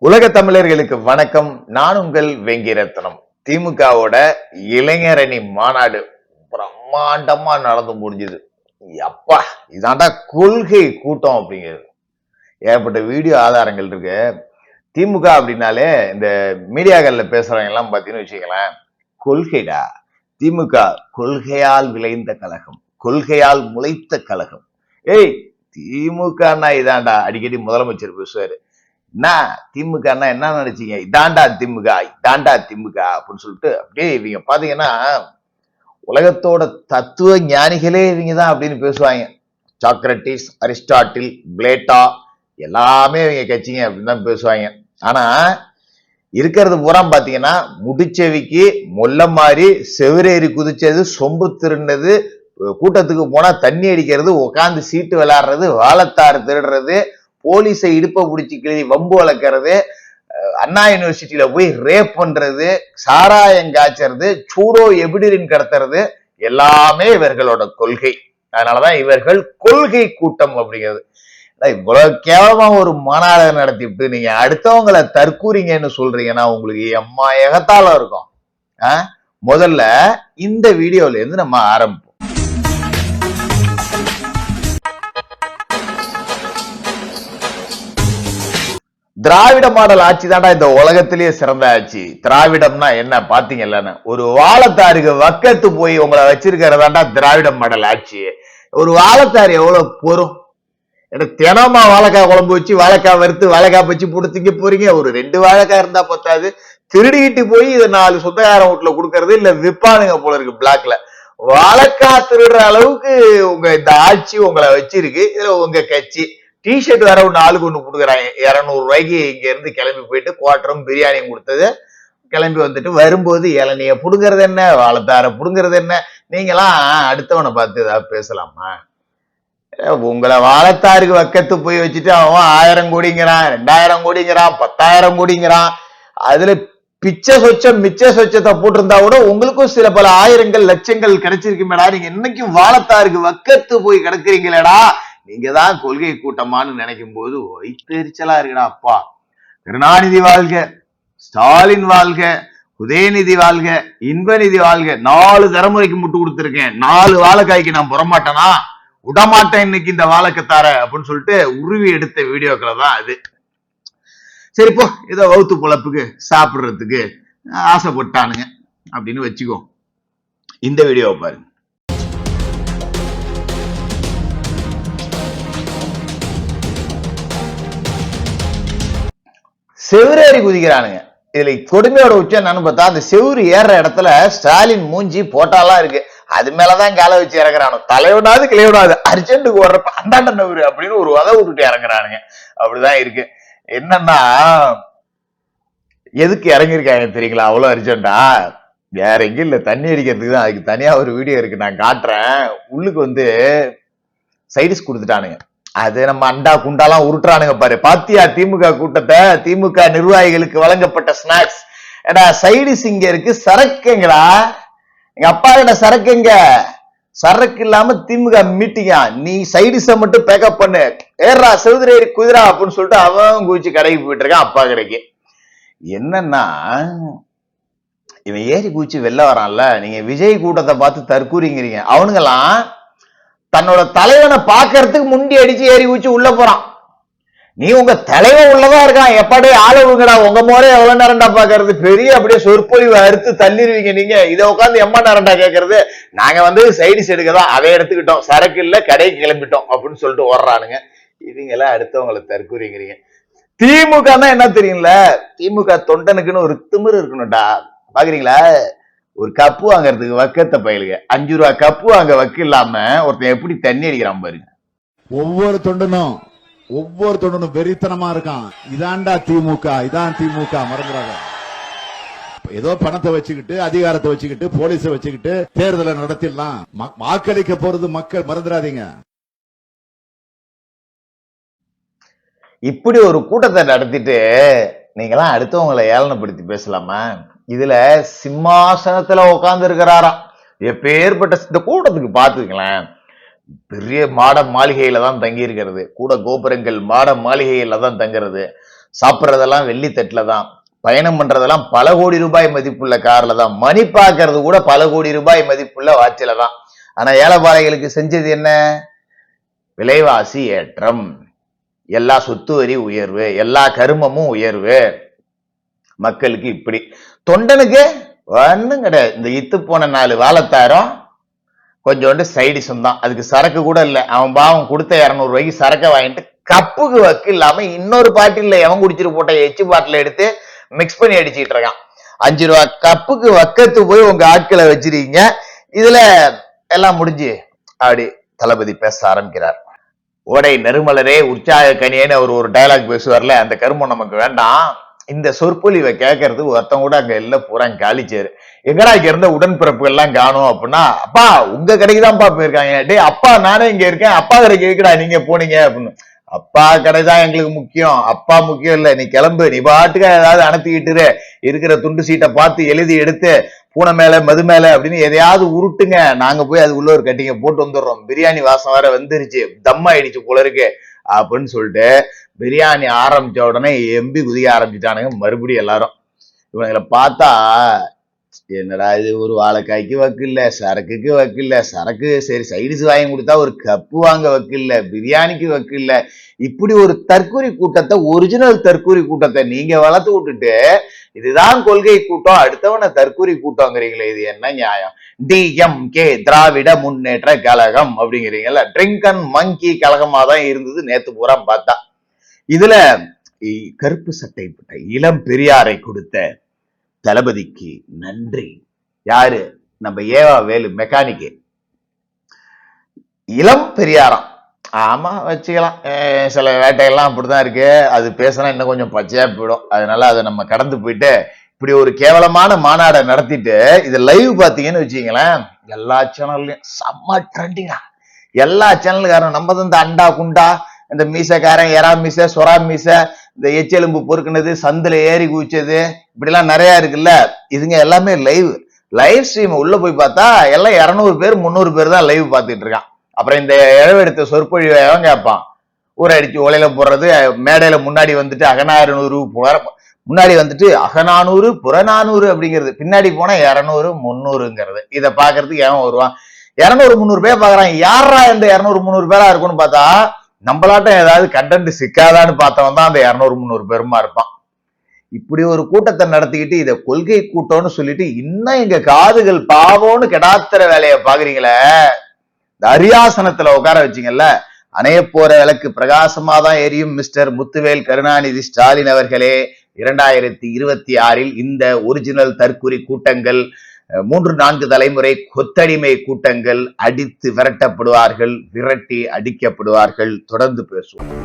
உலக தமிழர்களுக்கு வணக்கம். நான் உங்கள் வெங்கிரத்னம். திமுகவோட இளைஞரணி மாநாடு பிரம்மாண்டமா நடந்து முடிஞ்சது. அப்பா, இதாண்டா கொள்கை கூட்டம் அப்படிங்கிறது. ஏகப்பட்ட வீடியோ ஆதாரங்கள் இருக்கு. திமுக அப்படின்னாலே இந்த மீடியாக்கள்ல பேசுறவங்க எல்லாம் பாத்தீங்கன்னு வச்சுக்கலாம், கொள்கைடா. திமுக கொள்கையால் விளைந்த கழகம், கொள்கையால் முளைத்த கழகம். ஏய், திமுகன்னா இதாண்டா அடிக்கடி முதலமைச்சர் பேசுவாரு. என்ன திமுக என்ன நினைச்சீங்க, இதாண்டா திமுக, இதாண்டா திமுக அப்படின்னு சொல்லிட்டு அப்படியே இவங்க பாத்தீங்கன்னா உலகத்தோட தத்துவ ஞானிகளே இவங்க தான் அப்படின்னு பேசுவாங்க. சாக்ரட்டிஸ், அரிஸ்டாட்டில், பிளேட்டா எல்லாமே இவங்க கட்சிங்க அப்படின்னு தான் பேசுவாங்க. ஆனா இருக்கிறது பூரா பாத்தீங்கன்னா முடிச்சவிக்கு மொல்ல மாதிரி செவிரேறி குதிச்சது, சொம்பு திருண்டது, கூட்டத்துக்கு போனா தண்ணி அடிக்கிறது, உட்காந்து சீட்டு விளையாடுறது, வாழைத்தாறு திருடுறது, போலீஸை இடுப்ப பிடிச்சி கிளி வம்பு வளர்க்கறது, அண்ணா யூனிவர்சிட்டியில போய் ரேப் பண்றது, சாராயம் காய்ச்சறது, சூடோ எபிடிரின் கடத்துறது எல்லாமே இவர்களோட கொள்கை. அதனாலதான் இவர்கள் கொள்கை கூட்டம் அப்படிங்கிறது. இவ்வளவு கேவலமா ஒரு மாநாடு நடத்திவிட்டு நீங்க அடுத்தவங்களை தற்கூறீங்கன்னு சொல்றீங்கன்னா உங்களுக்கு எம்மா எகத்தால இருக்கும். முதல்ல இந்த வீடியோல இருந்து நம்ம ஆரம்பிப்போம். திராவிட மாடல் ஆட்சி தாண்டா இந்த உலகத்திலேயே சிறந்த ஆட்சி. திராவிடம்னா என்ன பாத்தீங்கல்ல, ஒரு வாழைத்தாருக்கு வக்கத்து போய் உங்களை வச்சிருக்கிறதாண்டா திராவிட மாடல் ஆட்சி. ஒரு வாழைத்தாரு எவ்வளவு பொறும்? தினமா வாழைக்காய் குழம்பு வச்சு, வாழைக்காய் வறுத்து, வாழைக்காய் வச்சு போட்டு திங்க போறீங்க. ஒரு 2 வாழைக்காய் இருந்தா பத்தாது, திருடிக்கிட்டு போய் இதை 4 சொந்தக்காரன் வீட்டுல கொடுக்கறது, இல்ல விற்பானுங்க போல இருக்கு பிளாக்ல. வாழைக்காய் திருடுற அளவுக்கு உங்க இந்த ஆட்சி உங்களை வச்சிருக்கு. இதுல உங்க கட்சி டிஷர்ட் வேற ஒண்ணு ஆளுக்கு ஒண்ணு கொடுக்குறாங்க. 200 ரூபாய்க்கு இங்க இருந்து கிளம்பி போயிட்டு குவாட்டரும் பிரியாணியும் கொடுத்தது, கிளம்பி வந்துட்டு வரும்போது இளநிய புடுங்கிறது என்ன, வாழைத்தார புடுங்கிறது என்ன? நீங்களாம் அடுத்தவனை பார்த்து ஏதாவது பேசலாமா? உங்களை வாழைத்தாருக்கு வக்கத்து போய் வச்சுட்டு அவன் 1000 கோடிங்கிறான், 2000 கோடிங்கிறான், 10,000 கோடிங்கிறான். அதுல பிச்சை சொச்சம் மிச்ச சொச்சத்தை போட்டிருந்தா கூட உங்களுக்கும் சில பல ஆயிரங்கள் லட்சங்கள் கிடைச்சிருக்குமேடா. நீங்க இன்னைக்கும் வாழைத்தாருக்கு வக்கத்து போய் கிடக்குறீங்களேடா. நீங்க தான் கொள்கை கூட்டமானு நினைக்கும் போது வைத்தெரிச்சலா இருக்குடா. அப்பா, கருணாநிதி வாழ்க, ஸ்டாலின் வாழ்க, உதயநிதி வாழ்க, இன்பநிதி வாழ்க. 4 தலைமுறைக்கு முட்டு கொடுத்திருக்கேன். 4 வாழைக்காய்க்கு நான் புறமாட்டேனா? விடமாட்டேன் இன்னைக்கு இந்த வாழைக்கத்தார அப்படின்னு சொல்லிட்டு உருவி எடுத்த வீடியோக்களை தான் அது. சரி, போ, ஏதோ வவுத்து பொழப்புக்கு சாப்பிடுறதுக்கு ஆசைப்பட்டானுங்க அப்படின்னு வச்சுக்கோ. இந்த வீடியோவை பாருங்க. செவுரேறி குதிக்கிறானுங்க. இதுல கொடுமையோட உச்சம் என்னன்னு பார்த்தா, அந்த செவுறு ஏற இடத்துல ஸ்டாலின் மூஞ்சி போட்டாலாம் இருக்கு. அது மேலதான் காலை வச்சு இறங்குறானு. தலைவனாவது கிளைவனாவது அர்ஜென்ட்டுக்கு ஓடுறப்ப அந்தாண்ட நவுரு அப்படின்னு ஒரு உதவு விட்டுட்டு இறங்குறானுங்க. அப்படிதான் இருக்கு. என்னன்னா, எதுக்கு இறங்கிருக்காங்க தெரியுங்களா? அவ்வளவு அர்ஜென்டா வேற எங்க இல்ல, தண்ணி அடிக்கிறதுக்கு தான். அதுக்கு தனியா ஒரு வீடியோ இருக்கு, நான் காட்டுறேன். உள்ளுக்கு வந்து சைடிஸ் கொடுத்துட்டானுங்க. அது நம்ம அண்டா குண்டாலாம் உருட்டுறானுங்க பாரு. பாத்தியா திமுக கூட்டத்தை? திமுக நிர்வாகிகளுக்கு வழங்கப்பட்ட ஸ்நாக்ஸ். ஏடா சைடிஸ் இங்க இருக்கு, சரக்குங்களா? எங்க அப்பா கிட்ட சரக்குங்க. சரக்கு இல்லாம திமுக மீட்டிங்கா? நீ சைடிஸ மட்டும் பேக்கப் பண்ணு, ஏறா செவுதிரேறி குதிரா அப்படின்னு சொல்லிட்டு அவன் குதிச்சு கடைக்கு போயிட்டு இருக்கான், அப்பா கடைக்கு. என்னன்னா, இவன் ஏறி குதிச்சு வெளில வரான்ல. நீங்க விஜய் கூட்டத்தை பார்த்து தற்கூறிங்கிறீங்க. அவனுங்கெல்லாம் தன்னோட தலைவனை பாக்குறதுக்கு முண்டி அடிச்சு ஏறி ஊச்சு உள்ள போறான். நீ உங்க தலைவன் உள்ளதான் இருக்கான், எப்பாடே ஆளுங்கடா. உங்க முறை எவ்வளவு நேரம்டா பாக்குறது? பெரிய அப்படியே சொற்பொழிவு அறுத்து தள்ளிடுவீங்க நீங்க. இதை உட்காந்து எம்மா நேரம்டா கேட்கறது? நாங்க வந்து சைடிஸ் எடுக்கதான் அதை எடுத்துக்கிட்டோம், சரக்கு இல்ல கடைக்கு கிளம்பிட்டோம் அப்படின்னு சொல்லிட்டு ஓடுறானுங்க. இவங்க எல்லாம் அடுத்தவங்களை தற்கூறிங்கிறீங்க. திமுக தான் என்ன தெரியுங்களா? திமுக தொண்டனுக்குன்னு ஒரு திமிரு இருக்கணும்டா. பாக்குறீங்களா? ஒரு கப்பு வாங்கறதுக்கு வக்கத்தை பயிலுங்க. 5 ரூபா கப்பு வாங்க வக்க இல்லாம ஒருத்தன் எப்படி தண்ணி அடிக்கிறான் பாருங்க. ஒவ்வொரு தொண்டனும் வெறித்தனமா இருக்கான். இதாண்டா திமுக, இதான் திமுக. மறந்துடாத. ஏதோ பணத்தை வச்சுக்கிட்டு, அதிகாரத்தை வச்சுக்கிட்டு, போலீஸ வச்சுக்கிட்டு தேர்தலை நடத்திடலாம். வாக்களிக்க போறது மக்கள், மறந்துடாதீங்க. இப்படி ஒரு கூட்டத்தை நடத்திட்டு நீங்களாம் அடுத்தவங்களை ஏளனப்படுத்தி பேசலாமா? இதுல சிம்மாசனத்துல உட்கார்ந்து இருக்கிறாராம். எப்பேற்பட்ட இந்த கூட்டத்துக்கு பாத்துக்கலாம். பெரிய மாட மாளிகையில தான் தங்கி இருக்கிறது. கூட கோபுரங்கள் மாட மாளிகையில தான் தங்குறது. சாப்பிட்றதெல்லாம் வெள்ளி தட்டுல தான், பயணம் பண்றதெல்லாம் பல கோடி ரூபாய் மதிப்புள்ள கார்ல தான், மணி பார்க்கறது கூட பல கோடி ரூபாய் மதிப்புள்ள வாட்சில தான். ஆனா ஏழைப்பாளைகளுக்கு செஞ்சது என்ன? விலைவாசி ஏற்றம், எல்லா சொத்து வரி உயர்வு, எல்லா கருமமும் உயர்வு. மக்களுக்கு இப்படி. தொண்டனுக்கு ஒண்ணும் கிடையாது. இந்த இத்து போன 4 வாழைத்தாரம் கொஞ்சோண்டு சைடிஷம் தான். அதுக்கு சரக்கு கூட இல்ல. அவன் பாவம் கொடுத்த 200 ரூபாய்க்கு சரக்கை வாங்கிட்டு கப்புக்கு வக்கு இல்லாம இன்னொரு பாட்டில எவன் குடிச்சிட்டு போட்ட எச்சு பாட்டில எடுத்து மிக்ஸ் பண்ணி அடிச்சுட்டு இருக்கான். 5 ரூபா கப்புக்கு வக்கத்து போய் உங்க ஆட்களை வச்சிருக்கீங்க. இதுல எல்லாம் முடிஞ்சு அப்படி தளபதி பேச ஆரம்பிக்கிறார். ஓடை நறுமலரே உற்சாக கனியேன்னு அவர் ஒரு டயலாக் பேசுவார்ல, அந்த கருமம் நமக்கு வேண்டாம். இந்த சொற்பொழிவை கேட்கறது ஒருத்தன் கூட அங்க எல்லாம் பூரா காலிச்சாரு. எங்கடா இங்க இருந்த உடன்பிறப்புகள் எல்லாம் காணும் அப்படின்னா, அப்பா உங்க கடைக்கு தான்ப்பா போயிருக்காங்க. டே அப்பா நானே இங்க இருக்கேன், அப்பா கடைக்கு இருக்கடா நீங்க போனீங்க அப்படின்னு. அப்பா கடை தான் எங்களுக்கு முக்கியம், அப்பா முக்கியம் இல்ல, நீ கிளம்பு, நீ பாட்டுக்க ஏதாவது அனுப்பிக்கிட்டு இருக்கிற துண்டு சீட்டை பார்த்து எழுதி எடுத்து பூனை மேல மது மேல அப்படின்னு எதையாவது உருட்டுங்க, நாங்க போய் அது உள்ள ஒரு கட்டிங்க போட்டு வந்துடுறோம். பிரியாணி வாசம் வேற வந்துருச்சு, தம் ஆயிடுச்சு போல இருக்கு அப்படின்னு சொல்லிட்டு பிரியாணி ஆரம்பிச்ச உடனே எம்பி குதிக்க ஆரம்பிச்சுட்டானுங்க மறுபடியும் எல்லாரும். இவங்களை பார்த்தா என்னடா இது, ஒரு வாழைக்காய்க்கு வக்கு இல்ல, சரக்குக்கு வக்கு இல்ல, சரக்கு சரி சைடிஸ் வாங்கி கொடுத்தா ஒரு கப்பு வாங்க வக்கு இல்ல, பிரியாணிக்கு வக்கு இல்ல. இப்படி ஒரு தற்கூரி கூட்டத்தை, ஒரிஜினல் தற்கூரி கூட்டத்தை நீங்க வளர்த்து விட்டுட்டு இதுதான் கொள்கை கூட்டம், அடுத்தவன தற்கூரி கூட்டங்கிறீங்களே, இது என்ன நியாயம்? DMK திராவிட முன்னேற்ற கழகம் அப்படிங்கிறீங்கல்ல, ட்ரிங்க் அண்ட் மங்கி கழகமா தான் இருந்தது நேத்து பூரா பார்த்தா. இதுல கருப்பு சட்டை போட்ட இளம் பெரியாரை கொடுத்த தளபதிக்கு நன்றி. யாரு? நம்ம ஏவா வேலு மெக்கானிக்கு. இளம் பெரியாரம், ஆமா வச்சுக்கலாம். சில வேட்டையெல்லாம் அப்படிதான் இருக்கு, அது பேசினா இன்னும் கொஞ்சம் பச்சையா போயிடும். அதனால அதை நம்ம கடந்து போயிட்டு இப்படி ஒரு கேவலமான மாநாடை நடத்திட்டு இது லைவ் பாத்தீங்கன்னு வச்சுங்களேன், எல்லா சேனல்லையும் செம்ம ட்ரெண்டிங்கா. எல்லா சேனலுக்காரன் நம்ம தான் இந்த அண்டா குண்டா, இந்த மீசக்காரன் எறா மீசை சொரா மீசை, இந்த எச்செலும்பு பொறுக்குனது, சந்துல ஏறி குதிச்சது, இப்படி எல்லாம் நிறைய இருக்குல்ல, இதுங்க எல்லாமே லைவ் ஸ்ட்ரீம் உள்ள போய் பார்த்தா எல்லாம் 200 பேர் 300 பேர் தான் லைவ் பார்த்துட்டு இருக்கான். அப்புறம் இந்த இழவெடுத்த சொற்பொழிவை அவன் கேட்பான். ஊரடிச்சு ஒலையில போடுறது, மேடையில முன்னாடி வந்துட்டு அகநானூறு முன்னாடி வந்துட்டு அகநானூறு புறநானூறு அப்படிங்கிறது, பின்னாடி போனா 200 300ங்கிறது. இதை பாக்குறதுக்கு ஏன் வருவான்? 200 300 பேர் பாக்குறான். யாரா இந்த 200 300 பேரா இருக்கும்னு பார்த்தா நம்மளாட்டம் ஏதாவது கண்டென்ட் சிக்காதான்னு பார்த்தவன் தான் அந்த 200 300 பேருமா இருப்பான். இப்படி ஒரு கூட்டத்தை நடத்திக்கிட்டு இதை கொள்கை கூட்டம்னு சொல்லிட்டு இன்னும் எங்க காதுகள் பாவோன்னு கெடாத்திர வேலையை பாக்குறீங்களே, அரியாசனத்துல உட்கார வச்சிங்கல்ல, அணைய போற விளக்கு பிரகாசமா தான் எரியும் மிஸ்டர் முத்துவேல் கருணாநிதி ஸ்டாலின் அவர்களே. 2026 இந்த ஒரிஜினல் தற்குறி கூட்டங்கள் 3-4 தலைமுறை கொத்தடிமை கூட்டங்கள் அடித்து விரட்டப்படுவார்கள், விரட்டி அடிக்கப்படுவார்கள். தொடர்ந்து பேசுவோம்.